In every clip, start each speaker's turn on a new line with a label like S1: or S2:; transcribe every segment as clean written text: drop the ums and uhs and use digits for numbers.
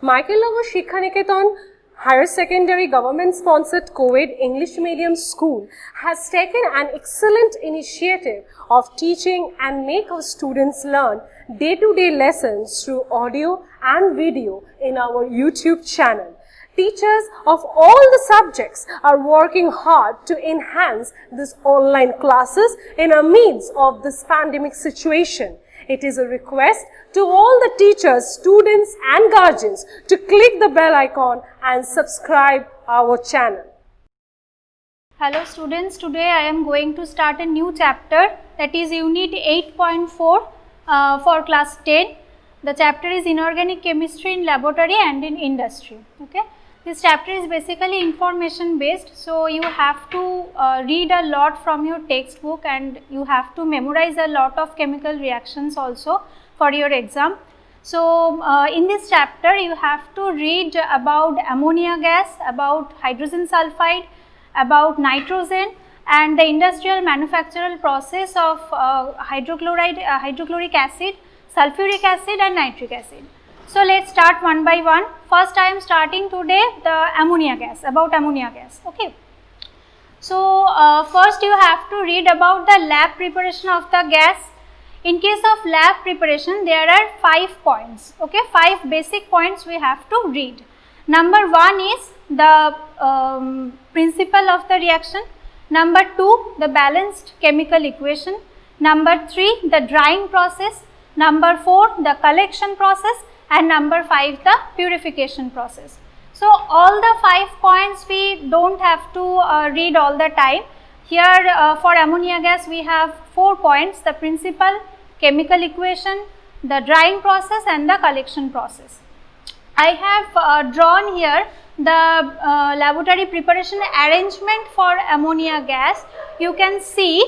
S1: Michael Shikha Niketan Higher Secondary Government Sponsored Co-ed English Medium School has taken an excellent initiative of teaching and make our students learn day-to-day lessons through audio and video in our YouTube channel. Teachers of all the subjects are working hard to enhance these online classes in the midst of this pandemic situation. It is a request to all the teachers, students and guardians to click the bell icon and subscribe our channel.
S2: Hello students, today I am going to start a new chapter, that is unit 8.4 for class 10. The chapter is inorganic chemistry in laboratory and in industry. Okay. This chapter is basically information based, so you have to read a lot from your textbook and you have to memorize a lot of chemical reactions also for your exam. So in this chapter you have to read about ammonia gas, about hydrogen sulfide, about nitrogen and the industrial manufacturing process of hydrochloric acid, sulfuric acid and nitric acid. So let's start one by one. First I am starting today the ammonia gas, about ammonia gas. Okay. So first you have to read about the lab preparation of the gas. In case of lab preparation there are 5 points. Okay, 5 basic points we have to read. Number 1 is the principle of the reaction. Number 2 the balanced chemical equation. Number 3 the drying process. Number 4 the collection process. And number 5 the purification process. So all the 5 points we don't have to read all the time. Here for ammonia gas we have 4 points: the principle, chemical equation, the drying process and the collection process. I have drawn here the laboratory preparation arrangement for ammonia gas. You can see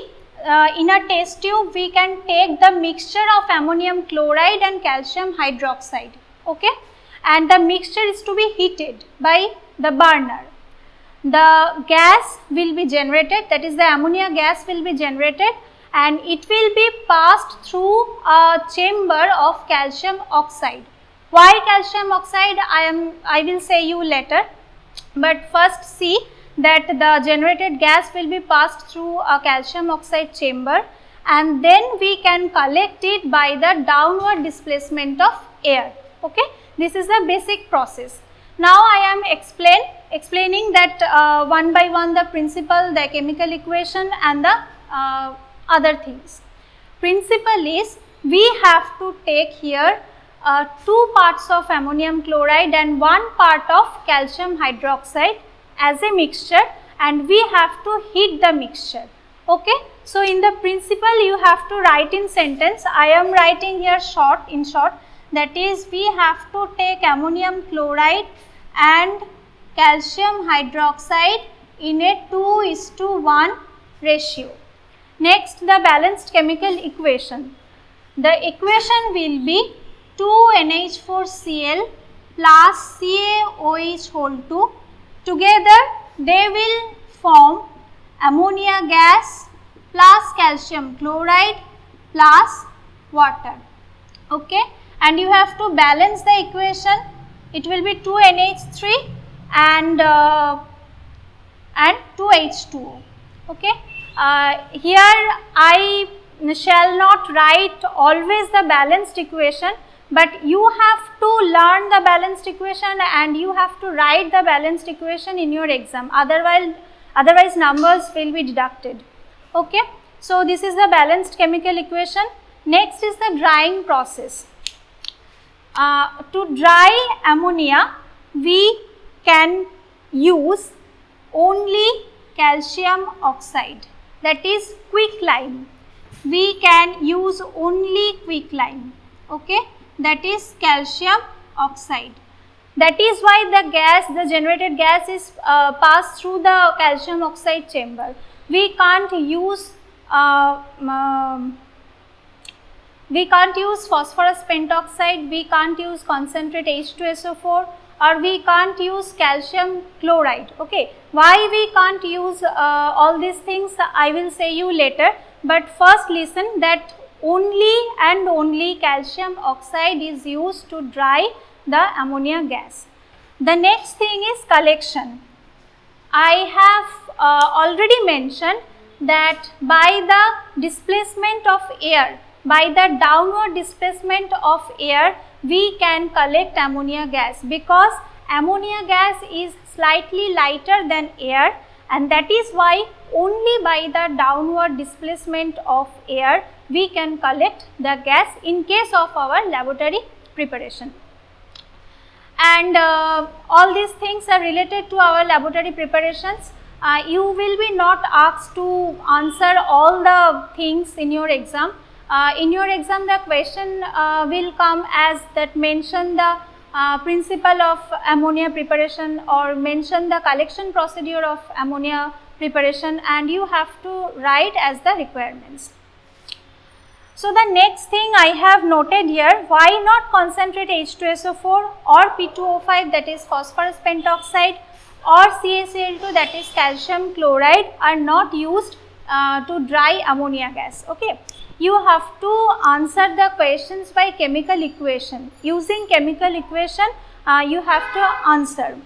S2: in a test tube we can take the mixture of ammonium chloride and calcium hydroxide, okay, and the mixture is to be heated by the burner. The gas will be generated, that is the ammonia gas will be generated and it will be passed through a chamber of calcium oxide. Why calcium oxide I will say you later, but first see that the generated gas will be passed through a calcium oxide chamber and then we can collect it by the downward displacement of air. Okay, this is the basic process. Now I am explaining that one by one the principle, the chemical equation and the other things. Principle is we have to take here 2 parts of ammonium chloride and 1 part of calcium hydroxide as a mixture and we have to heat the mixture. Okay. So in the principle you have to write in sentence. I am writing here in short, that is we have to take ammonium chloride and calcium hydroxide in a 2:1 ratio. Next, the balanced chemical equation. The equation will be 2NH4Cl plus CaOH whole 2. Together they will form ammonia gas plus calcium chloride plus water. Okay, and you have to balance the equation. It will be 2NH3 and 2H2O. Okay, here I shall not write always the balanced equation, but you have to learn the balanced equation and you have to write the balanced equation in your exam, otherwise numbers will be deducted. Okay, so this is the balanced chemical equation. Next is the drying process. To dry ammonia we can use only calcium oxide, that is quicklime. We can use only quicklime, okay, that is calcium oxide. That is why the generated gas is passed through the calcium oxide chamber. We can't use phosphorus pentoxide, we can't use concentrate H2SO4 or we can't use calcium chloride. Okay, why we can't use all these things I will say you later, but first listen that only and only calcium oxide is used to dry the ammonia gas. The next thing is collection. I have already mentioned that by the displacement of air, by the downward displacement of air, we can collect ammonia gas, because ammonia gas is slightly lighter than air, and that is why only by the downward displacement of air we can collect the gas in case of our laboratory preparation. And all these things are related to our laboratory preparations. You will be not asked to answer all the things in your exam. In your exam the question will come as that mention the principle of ammonia preparation or mention the collection procedure of ammonia preparation, and you have to write as the requirements. So the next thing I have noted here, why not concentrate H2SO4 or P2O5, that is phosphorus pentoxide, or CaCl2, that is calcium chloride, are not used to dry ammonia gas. Okay, you have to answer the questions by chemical equation. Using chemical equation you have to answer.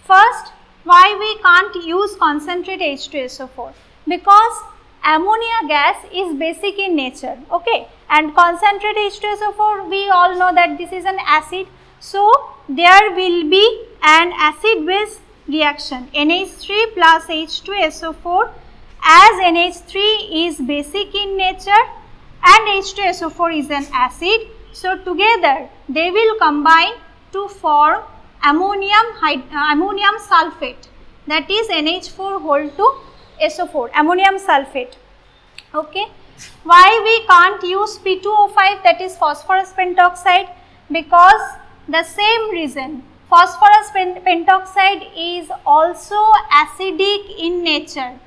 S2: First, why we can't use concentrate H2SO4? Because ammonia gas is basic in nature, okay, and concentrate H2SO4, we all know that this is an acid, so there will be an acid base reaction, NH3 plus H2SO4, as NH3 is basic in nature and H2SO4 is an acid, so together they will combine to form ammonium sulfate, that is NH4 whole to SO4, ammonium sulfate. Okay, why we can't use P2O5, that is phosphorus pentoxide? Because the same reason, phosphorus pentoxide is also acidic in nature.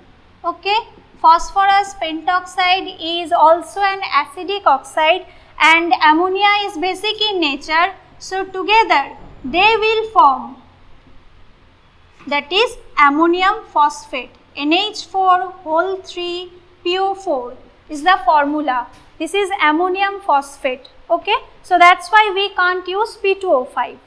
S2: Okay, phosphorus pentoxide is also an acidic oxide and ammonia is basic in nature, so together they will form, that is ammonium phosphate, NH4 whole 3 PO4 is the formula. This is ammonium phosphate. Okay, so that's why we can't use P2O5.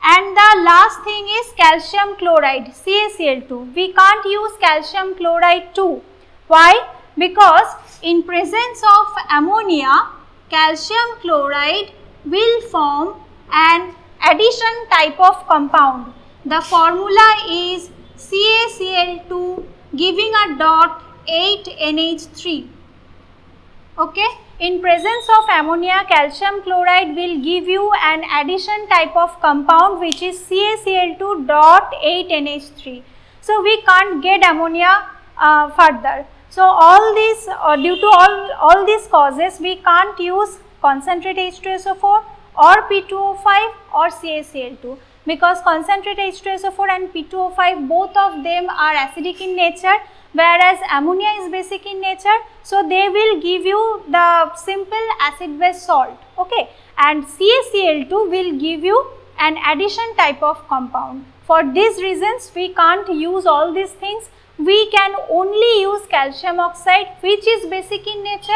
S2: And the last thing is calcium chloride, CaCl2. We can't use calcium chloride too. Why? Because in presence of ammonia, calcium chloride will form an addition type of compound. The formula is CaCl2 giving a dot 8NH3. Okay, in presence of ammonia, calcium chloride will give you an addition type of compound which is CaCl2 dot 8NH3. So we can't get ammonia further. So all these due to all these causes, we can't use concentrate H2SO4 or P2O5 or CaCl2, because concentrate H2SO4 and P2O5, both of them are acidic in nature, whereas ammonia is basic in nature, so they will give you the simple acid base salt, okay, and CaCl2 will give you an addition type of compound. For these reasons we can't use all these things. We can only use calcium oxide, which is basic in nature,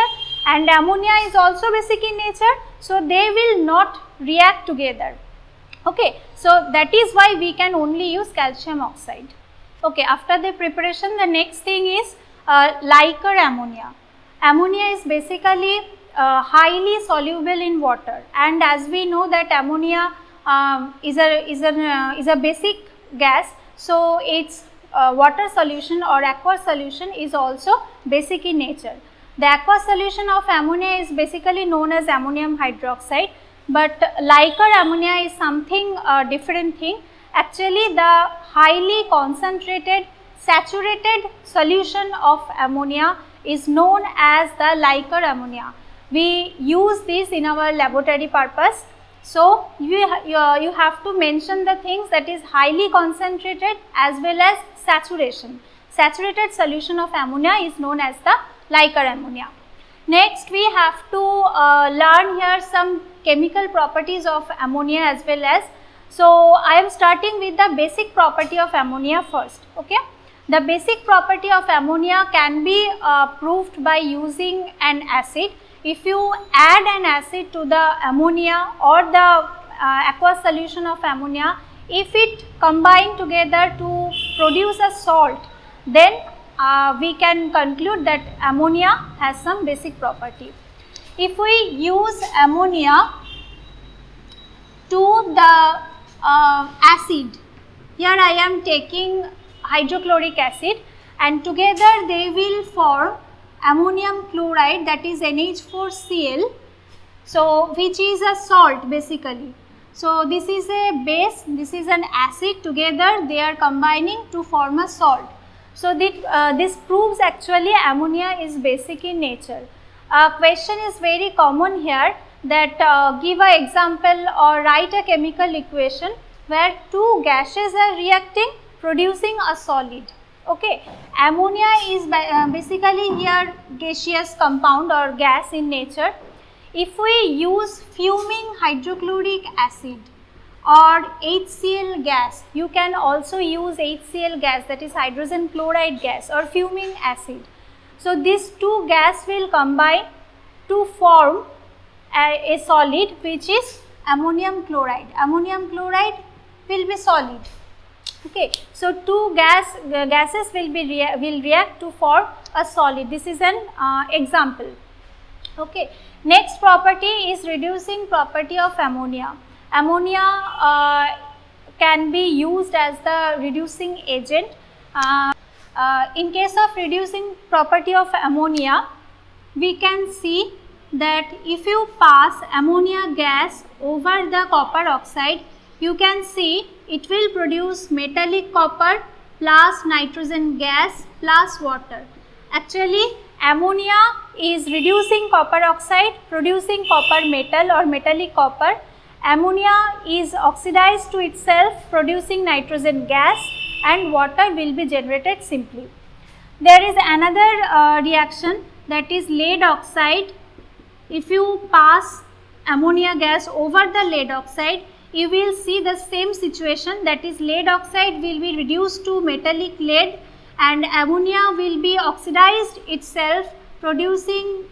S2: and ammonia is also basic in nature, so they will not react together. Okay, so that is why we can only use calcium oxide. Okay, after the preparation, the next thing is Liker ammonia. Ammonia is basically highly soluble in water, and as we know that ammonia is a basic gas, so its water solution or aqueous solution is also basic in nature. The aqueous solution of ammonia is basically known as ammonium hydroxide, but Liker ammonia is something different thing. Actually, the highly concentrated saturated solution of ammonia is known as the Liker ammonia. We use this in our laboratory purpose. So, you have to mention the things that is highly concentrated as well as saturation. Saturated solution of ammonia is known as the Liker ammonia. Next, we have to learn here some chemical properties of ammonia as well as. So, I am starting with the basic property of ammonia first. Okay, the basic property of ammonia can be proved by using an acid. If you add an acid to the ammonia or the aqueous solution of ammonia, if it combine together to produce a salt, then we can conclude that ammonia has some basic property. If we use ammonia to the acid, here I am taking hydrochloric acid and together they will form ammonium chloride, that is NH4Cl, so which is a salt basically. So this is a base, this is an acid, together they are combining to form a salt. So this proves actually ammonia is basic in nature. A question is very common here, that give an example or write a chemical equation where two gases are reacting producing a solid. Okay, ammonia is basically here gaseous compound or gas in nature. If we use fuming hydrochloric acid or HCl gas, you can also use HCl gas, that is hydrogen chloride gas, or fuming acid. So these two gas will combine to form a solid which is ammonium chloride. Ammonium chloride will be solid. Okay, so two gases will react to form a solid. This is an example. Okay, next property is reducing property of ammonia. Ammonia can be used as the reducing agent. In case of reducing property of ammonia, we can see that if you pass ammonia gas over the copper oxide, you can see it will produce metallic copper plus nitrogen gas plus water. Actually, ammonia is reducing copper oxide, producing copper metal or metallic copper. Ammonia is oxidized to itself, producing nitrogen gas, and water will be generated simply. There is another reaction, that is lead oxide. If you pass ammonia gas over the lead oxide, you will see the same situation, that is lead oxide will be reduced to metallic lead and ammonia will be oxidized itself, producing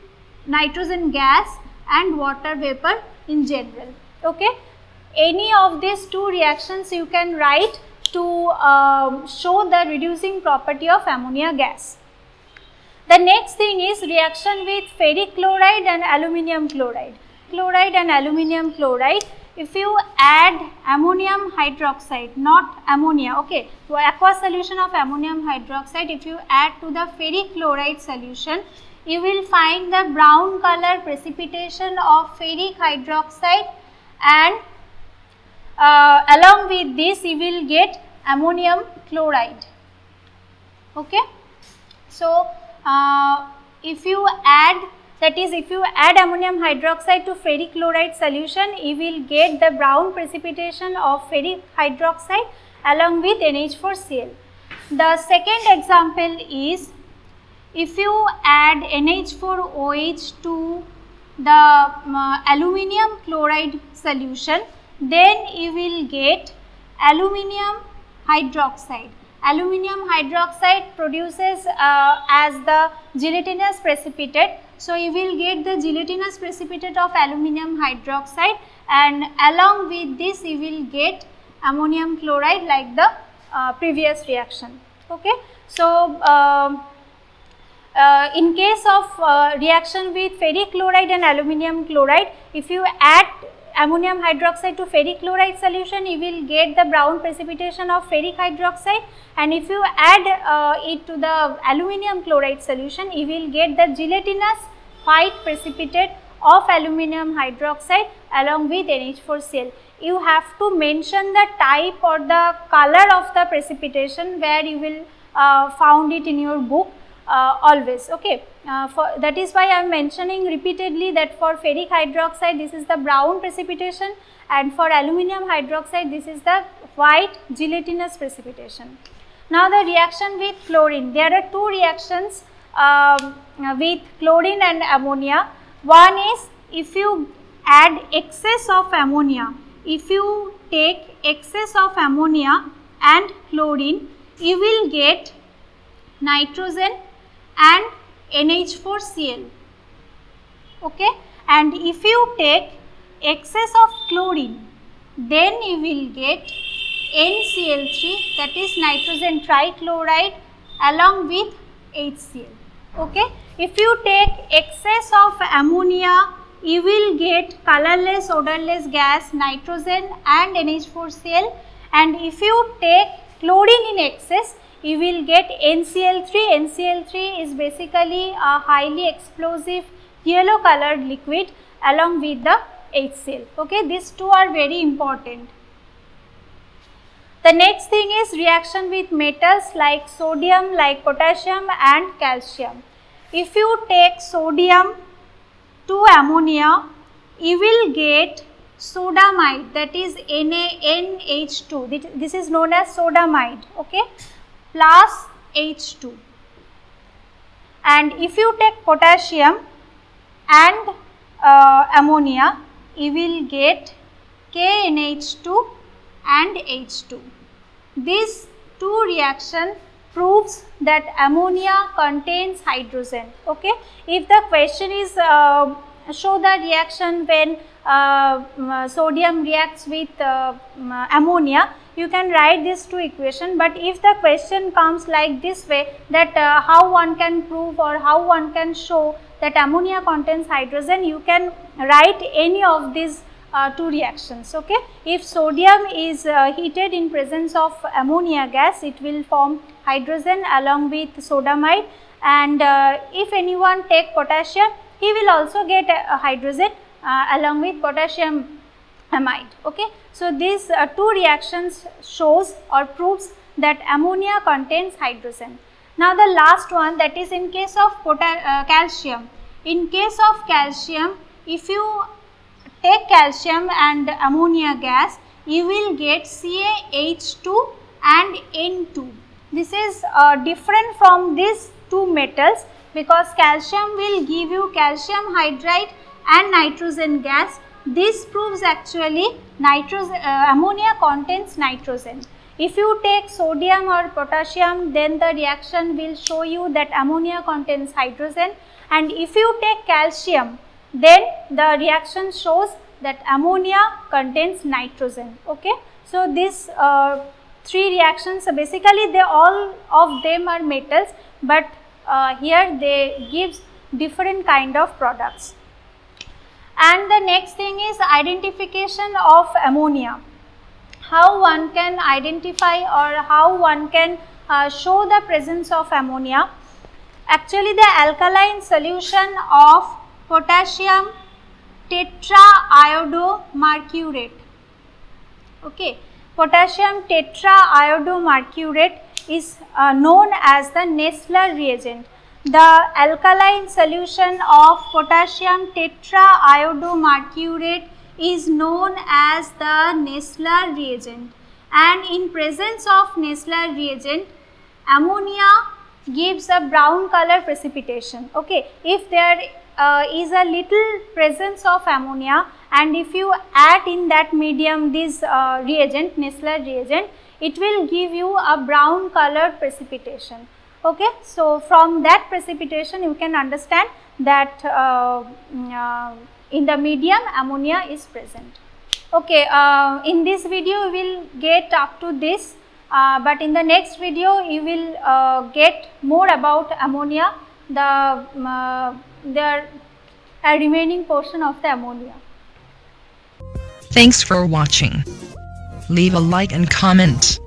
S2: nitrogen gas and water vapor in general. Okay, any of these two reactions you can write to show the reducing property of ammonia gas. The next thing is reaction with ferric chloride and aluminum chloride. Chloride and aluminum chloride, if you add ammonium hydroxide, not ammonia, okay, so aqueous solution of ammonium hydroxide, if you add to the ferric chloride solution, you will find the brown color precipitation of ferric hydroxide, and along with this you will get ammonium chloride. Okay, so if you add, that is if you add ammonium hydroxide to ferric chloride solution, you will get the brown precipitation of ferric hydroxide along with NH4Cl. The second example is, if you add NH4OH to the aluminum chloride solution, then you will get aluminum hydroxide. Aluminum hydroxide produces as the gelatinous precipitate. So you will get the gelatinous precipitate of aluminum hydroxide, and along with this you will get ammonium chloride like the previous reaction. Okay, so in case of reaction with ferric chloride and aluminum chloride, if you add ammonium hydroxide to ferric chloride solution, you will get the brown precipitation of ferric hydroxide, and if you add it to the aluminum chloride solution, you will get the gelatinous white precipitate of aluminum hydroxide along with NH4Cl. You have to mention the type or the color of the precipitation where you will found it in your book always. Okay, that is why I am mentioning repeatedly that for ferric hydroxide this is the brown precipitation, and for aluminum hydroxide this is the white gelatinous precipitation. Now the reaction with chlorine, there are two reactions with chlorine and ammonia. One is, if you add excess of ammonia, if you take excess of ammonia and chlorine, you will get nitrogen and NH4Cl. Okay, and if you take excess of chlorine then you will get NCl3, that is nitrogen trichloride, along with HCl. Okay. If you take excess of ammonia, you will get colorless, odorless gas, nitrogen and NH4Cl, and if you take chlorine in excess, you will get NCl3. NCl3 is basically a highly explosive yellow colored liquid along with the HCl. Okay, these two are very important. The next thing is reaction with metals like sodium, like potassium and calcium. If you take sodium to ammonia, you will get sodamide, that is NaNH2. This is known as sodamide, okay, plus H2. And if you take potassium and ammonia, you will get KNH2 and H2. These two reactions proves that ammonia contains hydrogen. Okay, if the question is show the reaction when sodium reacts with ammonia, you can write these two equations. But if the question comes like this way, that how one can prove or how one can show that ammonia contains hydrogen, you can write any of these two reactions. Okay, if sodium is heated in presence of ammonia gas, it will form hydrogen along with sodamide, and if anyone take potassium, he will also get a hydrogen along with potassium amide. Okay, so these two reactions shows or proves that ammonia contains hydrogen. Now the last one, that is in case of calcium. In case of calcium, if you take calcium and ammonia gas, you will get CaH2 and N2. This is different from these two metals because calcium will give you calcium hydride and nitrogen gas. This proves actually ammonia contains nitrogen. If you take sodium or potassium, then the reaction will show you that ammonia contains hydrogen, and if you take calcium, then the reaction shows that ammonia contains nitrogen. Okay, so these three reactions, basically they all of them are metals, but here they gives different kind of products. And the next thing is identification of ammonia. How one can identify or how one can show the presence of ammonia. Actually, the alkaline solution of potassium tetraiodomercurate. Okay, potassium tetraiodomercurate is known as the Nessler reagent. The alkaline solution of potassium tetraiodomercurate is known as the Nessler reagent, and in presence of Nessler reagent, ammonia gives a brown color precipitation. Okay, if there is a little presence of ammonia and if you add in that medium this reagent, Nessler reagent, it will give you a brown colored precipitation. Okay, so from that precipitation you can understand that in the medium ammonia is present. Okay, in this video we will get up to this, but in the next video you will get more about ammonia, the remaining portion of the ammonia.
S3: Thanks for watching. Leave a like and comment.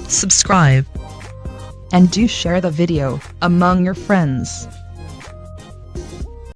S3: Subscribe. And do share the video among your friends.